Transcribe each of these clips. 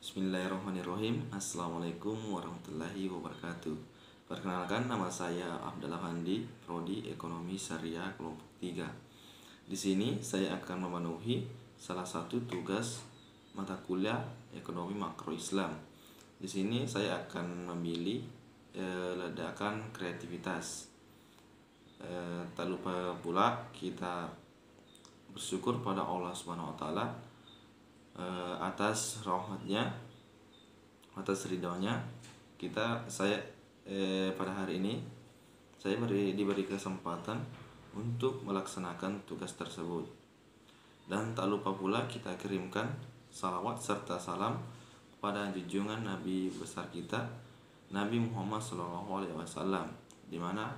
Bismillahirrahmanirrahim. Assalamualaikum warahmatullahi wabarakatuh. Perkenalkan, nama saya Abdallah Handi, Prodi Ekonomi Syariah kelompok 3. Di sini saya akan memenuhi salah satu tugas mata kuliah Ekonomi Makro Islam. Di sini saya akan memilih ledakan kreativitas. Tak lupa pula kita bersyukur pada Allah Subhanahu wa taala atas rahmatnya, atas ridhonya pada hari ini saya diberi kesempatan untuk melaksanakan tugas tersebut. Dan tak lupa pula kita kirimkan salawat serta salam kepada junjungan Nabi besar kita, Nabi Muhammad SAW, di mana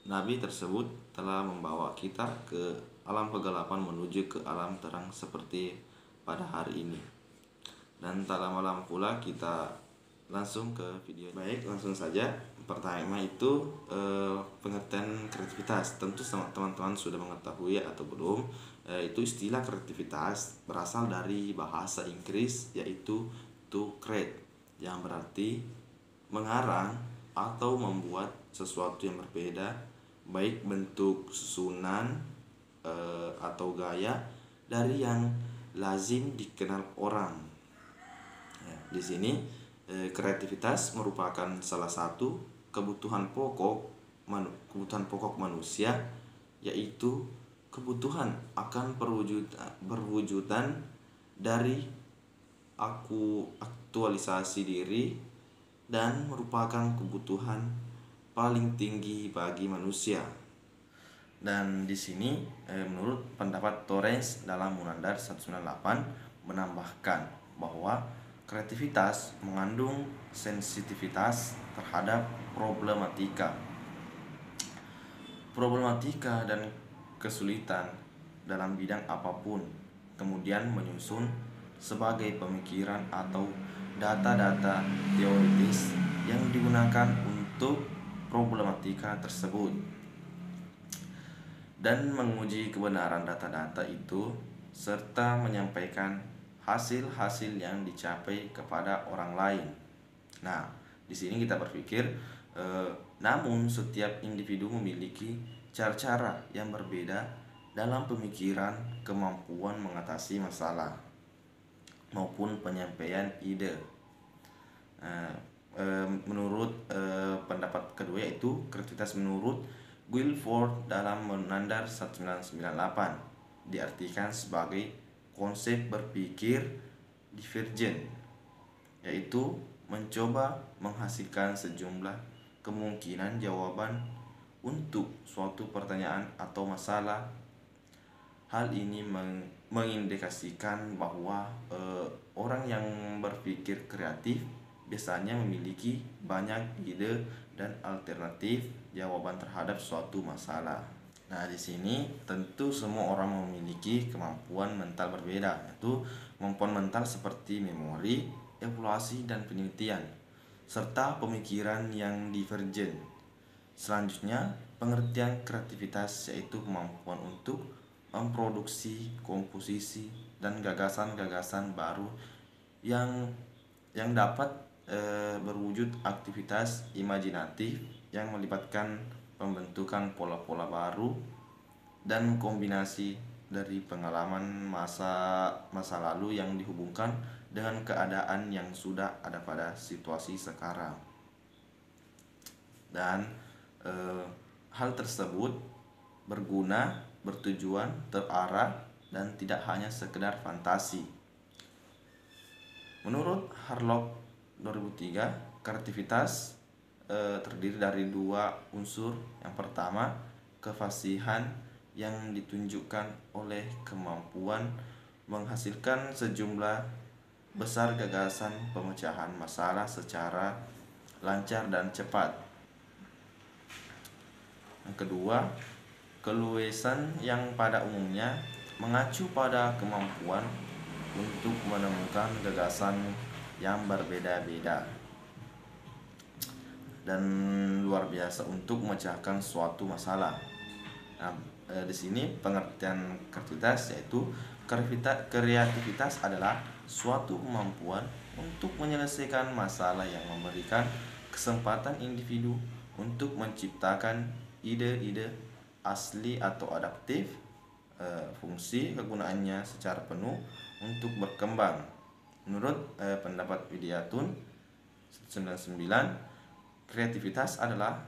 Nabi tersebut telah membawa kita ke alam kegelapan menuju ke alam terang seperti pada hari ini. Dan tak lama-lama pula kita langsung ke video. Baik, langsung saja. Pertama itu pengertian kreativitas. Tentu teman-teman sudah mengetahui atau belum, itu istilah kreativitas berasal dari bahasa Inggris, yaitu to create, yang berarti mengarang atau membuat sesuatu yang berbeda, baik bentuk susunan atau gaya dari yang lazim dikenal orang. Di sini kreativitas merupakan salah satu kebutuhan pokok manusia, yaitu kebutuhan akan perwujudan dari aktualisasi diri, dan merupakan kebutuhan paling tinggi bagi manusia. Dan di sini menurut pendapat Torres dalam Munandar 198 menambahkan bahwa kreativitas mengandung sensitivitas terhadap problematika dan kesulitan dalam bidang apapun, kemudian menyusun sebagai pemikiran atau data-data teoritis yang digunakan untuk problematika tersebut, dan menguji kebenaran data-data itu serta menyampaikan hasil-hasil yang dicapai kepada orang lain. Nah, di sini kita berpikir, namun setiap individu memiliki cara-cara yang berbeda dalam pemikiran, kemampuan mengatasi masalah, maupun penyampaian ide. Menurut pendapat kedua, yaitu kreativitas menurut Guilford dalam Munandar 1998 diartikan sebagai konsep berpikir divergen, yaitu mencoba menghasilkan sejumlah kemungkinan jawaban untuk suatu pertanyaan atau masalah. Hal ini mengindikasikan bahwa orang yang berpikir kreatif biasanya memiliki banyak ide dan alternatif jawaban terhadap suatu masalah. Nah, di sini tentu semua orang memiliki kemampuan mental berbeda, yaitu kemampuan mental seperti memori, evaluasi, dan penelitian, serta pemikiran yang divergen. Selanjutnya, pengertian kreativitas yaitu kemampuan untuk memproduksi komposisi dan gagasan-gagasan baru yang dapat berwujud aktivitas imajinatif yang melibatkan pembentukan pola-pola baru dan kombinasi dari pengalaman masa lalu yang dihubungkan dengan keadaan yang sudah ada pada situasi sekarang. Dan hal tersebut berguna, bertujuan, terarah, dan tidak hanya sekedar fantasi. Menurut Harlock 2003, kreativitas terdiri dari dua unsur. Yang pertama, kefasihan yang ditunjukkan oleh kemampuan menghasilkan sejumlah besar gagasan pemecahan masalah secara lancar dan cepat. Yang kedua, keluasan yang pada umumnya mengacu pada kemampuan untuk menemukan gagasan yang berbeda-beda dan luar biasa untuk memecahkan suatu masalah. Nah, Di sini pengertian kreativitas yaitu kreativitas adalah suatu kemampuan untuk menyelesaikan masalah yang memberikan kesempatan individu untuk menciptakan ide-ide asli atau adaptif. Fungsi kegunaannya secara penuh untuk berkembang. Menurut pendapat Widiatun 199, kreativitas adalah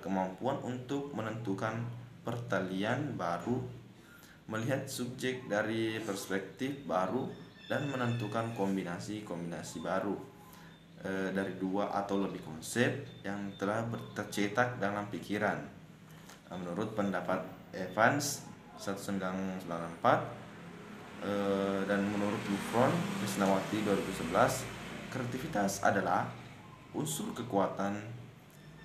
kemampuan untuk menentukan pertalian baru, melihat subjek dari perspektif baru, dan menentukan kombinasi-kombinasi baru dari dua atau lebih konsep yang telah tercetak dalam pikiran. Menurut pendapat Evans 1994 dan menurut Buffon Krisnawati 2011, kreativitas adalah unsur kekuatan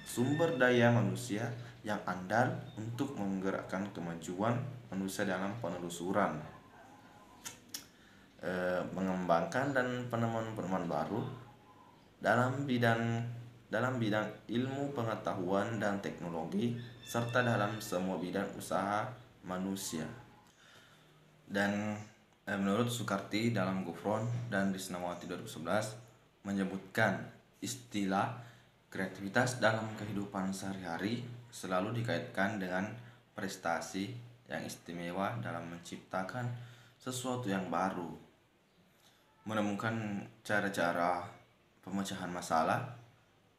sumber daya manusia yang andal untuk menggerakkan kemajuan manusia dalam penelusuran, mengembangkan dan penemuan-penemuan baru dalam bidang ilmu pengetahuan dan teknologi serta dalam semua bidang usaha manusia. Dan menurut Sukarti dalam Gufron dan Krisnawati 2011 menyebutkan istilah kreativitas dalam kehidupan sehari-hari selalu dikaitkan dengan prestasi yang istimewa dalam menciptakan sesuatu yang baru, menemukan cara-cara pemecahan masalah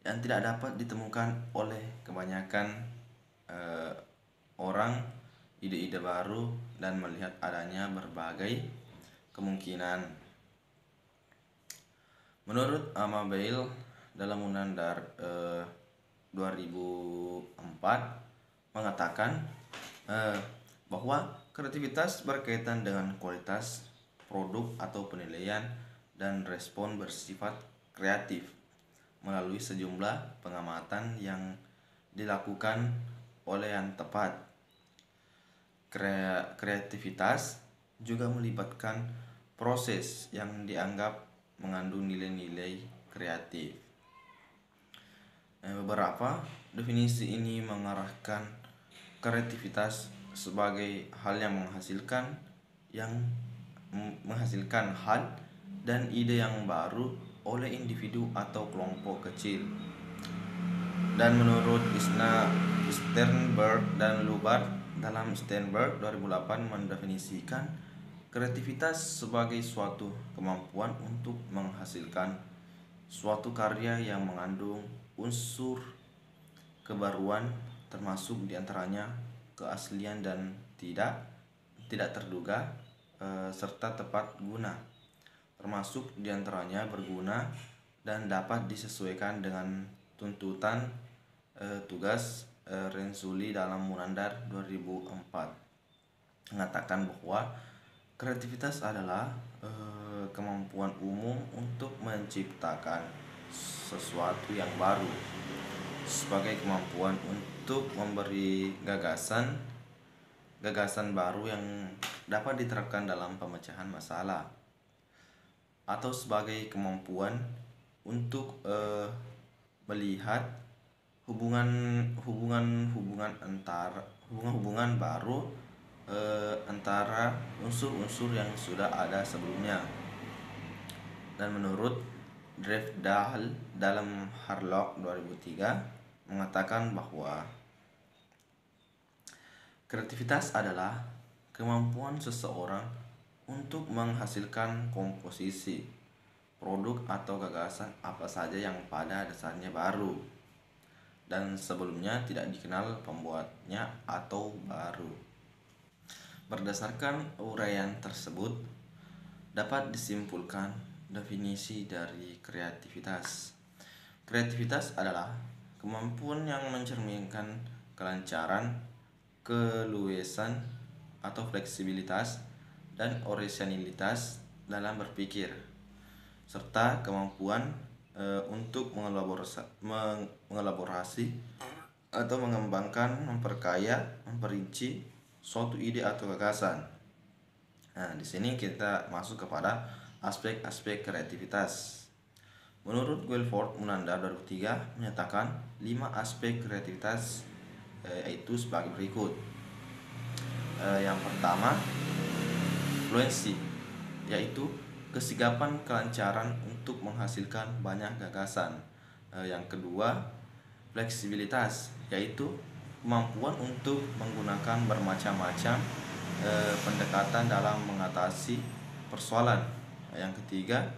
yang tidak dapat ditemukan oleh kebanyakan orang, ide-ide baru, dan melihat adanya berbagai kemungkinan. Menurut Amabile dalam Undang-Undang 2004 mengatakan bahwa kreativitas berkaitan dengan kualitas produk atau penilaian dan respon bersifat kreatif melalui sejumlah pengamatan yang dilakukan oleh yang tepat. Kreativitas juga melibatkan proses yang dianggap mengandung nilai-nilai kreatif. Beberapa definisi ini mengarahkan kreativitas sebagai hal yang menghasilkan hal dan ide yang baru oleh individu atau kelompok kecil. Dan menurut Sternberg dan Lubbard dalam Sternberg 2008 mendefinisikan kreativitas sebagai suatu kemampuan untuk menghasilkan suatu karya yang mengandung unsur kebaruan, termasuk diantaranya keaslian dan tidak terduga, serta tepat guna, termasuk diantaranya berguna dan dapat disesuaikan dengan tuntutan tugas. Renzulli dalam Munandar 2004 mengatakan bahwa kreativitas adalah kemampuan umum untuk menciptakan sesuatu yang baru sebagai kemampuan untuk memberi gagasan baru yang dapat diterapkan dalam pemecahan masalah, atau sebagai kemampuan untuk melihat hubungan baru antara unsur-unsur yang sudah ada sebelumnya. Dan menurut Drevdahl dalam Harlock 2003 mengatakan bahwa kreativitas adalah kemampuan seseorang untuk menghasilkan komposisi, produk atau gagasan apa saja yang pada dasarnya baru dan sebelumnya tidak dikenal pembuatnya atau baru. Berdasarkan uraian tersebut, dapat disimpulkan definisi dari kreativitas. Kreativitas adalah kemampuan yang mencerminkan kelancaran, keluasan atau fleksibilitas, dan orisinalitas dalam berpikir, serta kemampuan untuk mengelaborasi atau mengembangkan, memperkaya, memperinci suatu ide atau gagasan. Nah, di sini kita masuk kepada aspek-aspek kreativitas. Menurut Guilford Munandar 2003 menyatakan 5 aspek kreativitas yaitu sebagai berikut. Yang pertama, fluensi, yaitu kesigapan kelancaran untuk menghasilkan banyak gagasan. Yang kedua, fleksibilitas, yaitu kemampuan untuk menggunakan bermacam-macam pendekatan dalam mengatasi persoalan. Yang ketiga,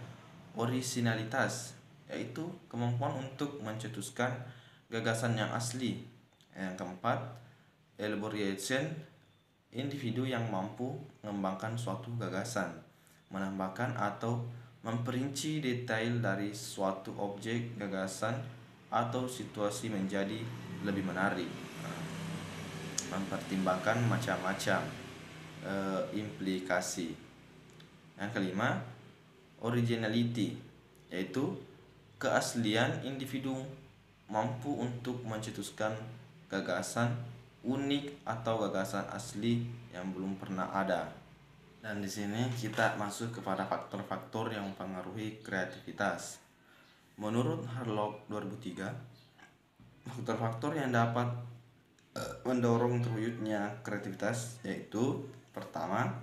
orisinalitas, yaitu kemampuan untuk mencetuskan gagasan yang asli. Yang keempat, elaboration, individu yang mampu mengembangkan suatu gagasan, menambahkan atau memperinci detail dari suatu objek, gagasan, atau situasi menjadi lebih menarik. Mempertimbangkan macam-macam implikasi. Yang kelima, originality, yaitu keaslian individu mampu untuk mencetuskan gagasan unik atau gagasan asli yang belum pernah ada. Dan di sini kita masuk kepada faktor-faktor yang mempengaruhi kreativitas. Menurut Harlock 2003, faktor-faktor yang dapat mendorong terwujudnya kreativitas yaitu: pertama,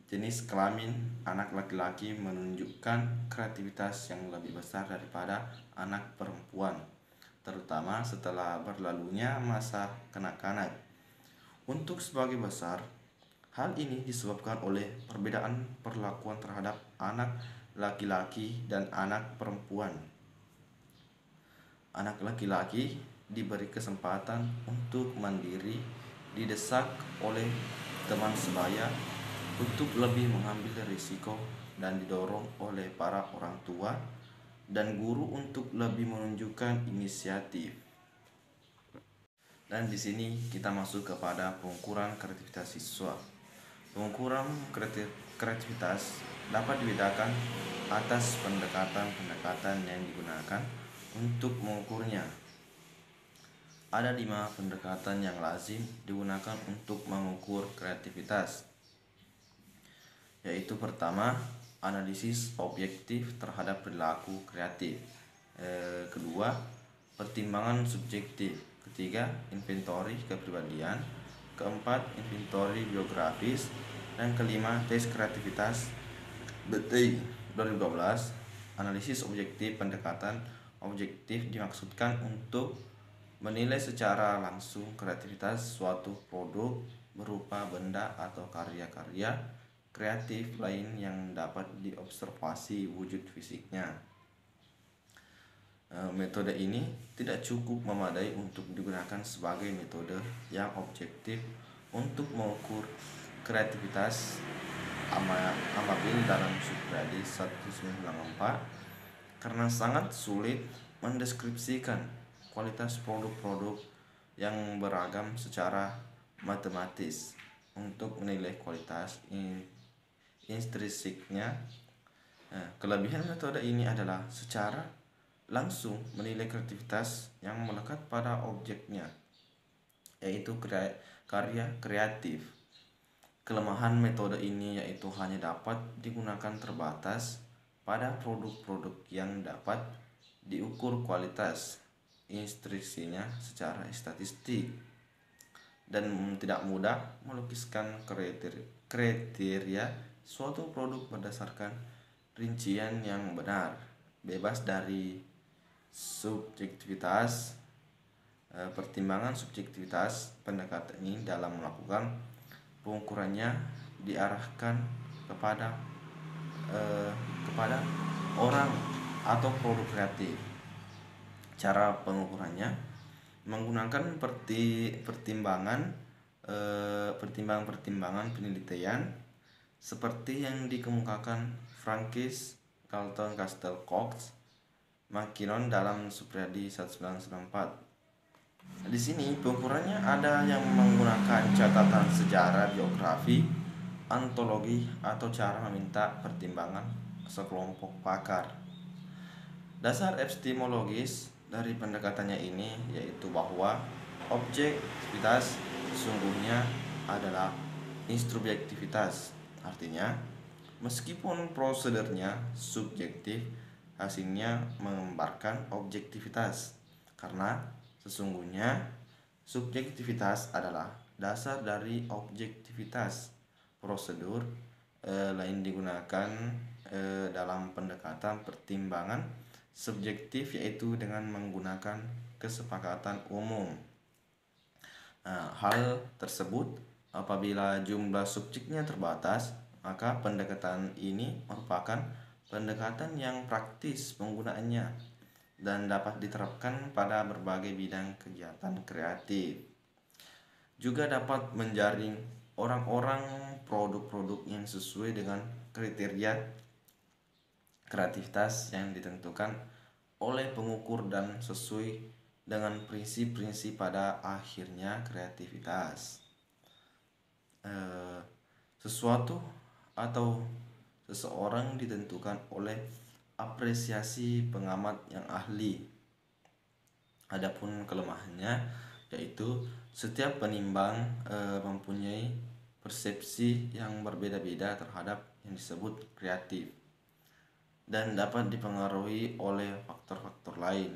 jenis kelamin anak laki-laki menunjukkan kreativitas yang lebih besar daripada anak perempuan, terutama setelah berlalunya masa kanak-kanak. Untuk sebagian besar, hal ini disebabkan oleh perbedaan perlakuan terhadap anak laki-laki dan anak perempuan. Anak laki-laki diberi kesempatan untuk mandiri, didesak oleh teman sebaya untuk lebih mengambil risiko, dan didorong oleh para orang tua dan guru untuk lebih menunjukkan inisiatif. Dan di sini kita masuk kepada pengukuran kreativitas siswa. Pengukuran kreativitas dapat dibedakan atas pendekatan-pendekatan yang digunakan untuk mengukurnya. Ada 5 pendekatan yang lazim digunakan untuk mengukur kreativitas, yaitu pertama, analisis objektif terhadap perilaku kreatif. Kedua, pertimbangan subjektif. Ketiga, inventory kepribadian. Keempat, inventory biografis. Dan kelima, tes kreativitas BTI 2012. Analisis objektif. Pendekatan objektif dimaksudkan untuk menilai secara langsung kreativitas suatu produk berupa benda atau karya-karya kreatif lain yang dapat diobservasi wujud fisiknya. Metode ini tidak cukup memadai untuk digunakan sebagai metode yang objektif untuk mengukur kreativitas Amabil dalam Supriyadi 1994 karena sangat sulit mendeskripsikan kualitas produk-produk yang beragam secara matematis. Untuk menilai kualitas intrinsiknya, kelebihan metode ini adalah secara langsung menilai kreativitas yang melekat pada objeknya, yaitu karya kreatif. Kelemahan metode ini yaitu hanya dapat digunakan terbatas pada produk-produk yang dapat diukur kualitas intrinsiknya secara statistik dan tidak mudah melukiskan kriteria suatu produk berdasarkan rincian yang benar, bebas dari subjektivitas. Pertimbangan subjektivitas pendekatan ini dalam melakukan pengukurannya diarahkan kepada orang atau produk kreatif. Cara pengukurannya menggunakan pertimbangan penelitian seperti yang dikemukakan Frankis, Galton, Castell, Cox, McKinnon dalam Supriyadi 1994. Di sini pengukurannya ada yang menggunakan catatan sejarah, biografi, antologi, atau cara meminta pertimbangan sekelompok pakar. Dasar epistemologis dari pendekatannya ini yaitu bahwa objektivitas sesungguhnya adalah introjektivitas. Artinya, meskipun prosedurnya subjektif, hasilnya menggambarkan objektivitas, karena sesungguhnya subjektivitas adalah dasar dari objektivitas. Prosedur lain digunakan dalam pendekatan pertimbangan subjektif, yaitu dengan menggunakan kesepakatan umum. Hal tersebut apabila jumlah subjeknya terbatas, maka pendekatan ini merupakan pendekatan yang praktis penggunaannya dan dapat diterapkan pada berbagai bidang kegiatan kreatif. Juga dapat menjaring orang-orang, produk-produk yang sesuai dengan kriteria kreativitas yang ditentukan oleh pengukur dan sesuai dengan prinsip-prinsip pada akhirnya kreativitas. Sesuatu atau seseorang ditentukan oleh apresiasi pengamat yang ahli. Adapun kelemahannya yaitu setiap penimbang mempunyai persepsi yang berbeda-beda terhadap yang disebut kreatif dan dapat dipengaruhi oleh faktor-faktor lain,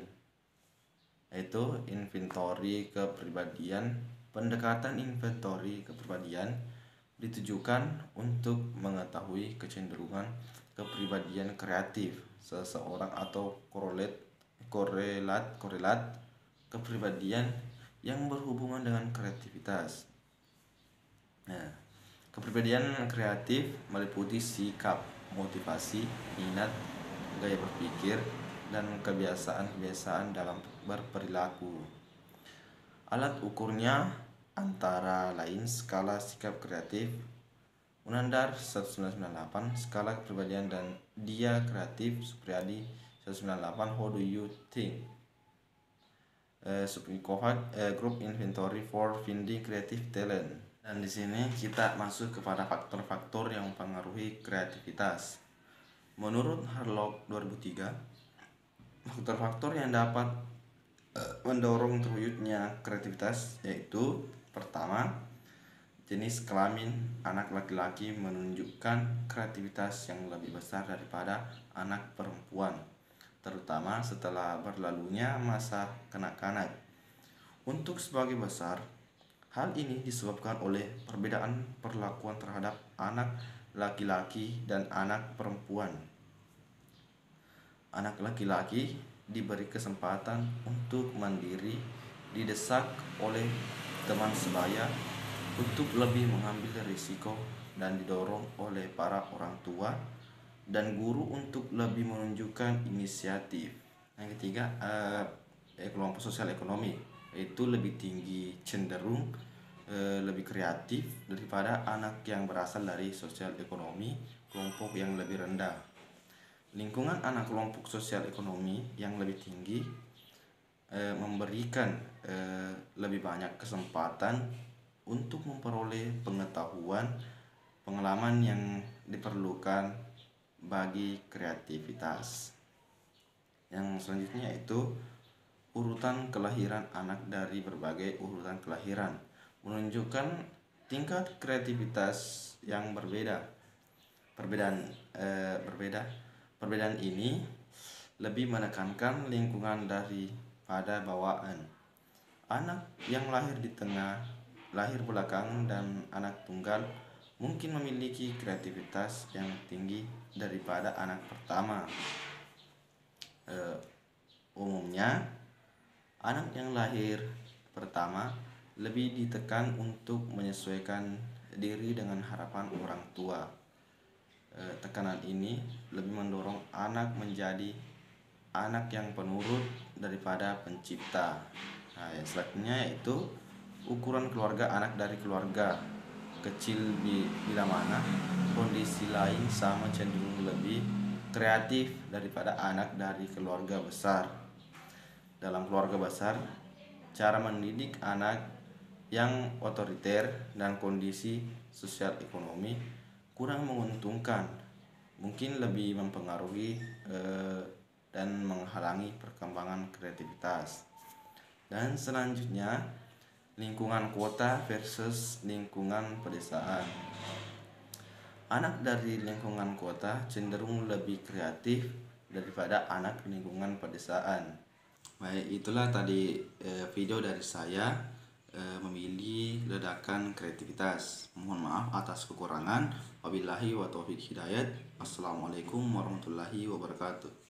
yaitu inventory kepribadian. Pendekatan inventory kepribadian ditujukan untuk mengetahui kecenderungan kepribadian kreatif seseorang atau korelat kepribadian yang berhubungan dengan kreativitas. Kepribadian kreatif meliputi sikap, motivasi, minat, gaya berpikir, dan kebiasaan-kebiasaan dalam berperilaku. Alat ukurnya antara lain skala sikap kreatif Unandar 1998, skala kepribadian, dan Dia Kreatif Supriyadi 198, How Do You Think? Supikovac Group Inventory for Finding Creative Talent. Dan di sini kita masuk kepada faktor-faktor yang mempengaruhi kreativitas. Menurut Harlock 2003, faktor-faktor yang dapat mendorong terwujudnya kreativitas yaitu: pertama, jenis kelamin. Anak laki-laki menunjukkan kreativitas yang lebih besar daripada anak perempuan, terutama setelah berlalunya masa kanak-kanak. Untuk sebagian besar, hal ini disebabkan oleh perbedaan perlakuan terhadap anak laki-laki dan anak perempuan. Anak laki-laki diberi kesempatan untuk mandiri, didesak oleh teman sebaya untuk lebih mengambil risiko, dan didorong oleh para orang tua dan guru untuk lebih menunjukkan inisiatif. Yang ketiga, kelompok sosial ekonomi, yaitu lebih tinggi cenderung lebih kreatif daripada anak yang berasal dari sosial ekonomi kelompok yang lebih rendah. Lingkungan anak kelompok sosial ekonomi yang lebih tinggi memberikan lebih banyak kesempatan untuk memperoleh pengetahuan, pengalaman yang diperlukan bagi kreativitas. Yang selanjutnya yaitu urutan kelahiran anak dari berbagai urutan kelahiran menunjukkan tingkat kreativitas yang berbeda. Perbedaan ini lebih menekankan lingkungan daripada bawaan. Anak yang lahir di tengah, lahir belakangan, dan anak tunggal mungkin memiliki kreativitas yang tinggi daripada anak pertama. Umumnya, anak yang lahir pertama lebih ditekan untuk menyesuaikan diri dengan harapan orang tua. Tekanan ini lebih mendorong anak menjadi anak yang penurut daripada pencipta. Yang selanjutnya yaitu ukuran keluarga anak dari keluarga kecil, bila mana kondisi lain sama cenderung lebih kreatif daripada anak dari keluarga besar. Dalam keluarga besar, cara mendidik anak yang otoriter dan kondisi sosial ekonomi kurang menguntungkan, mungkin lebih mempengaruhi dan menghalangi perkembangan kreativitas. Dan selanjutnya, lingkungan kota versus lingkungan pedesaan. Anak dari lingkungan kota cenderung lebih kreatif daripada anak lingkungan pedesaan. Baik, itulah tadi video dari saya memilih ledakan kreativitas. Mohon maaf atas kekurangan. Wabillahi wa taufiq hidayat. Assalamualaikum warahmatullahi wabarakatuh.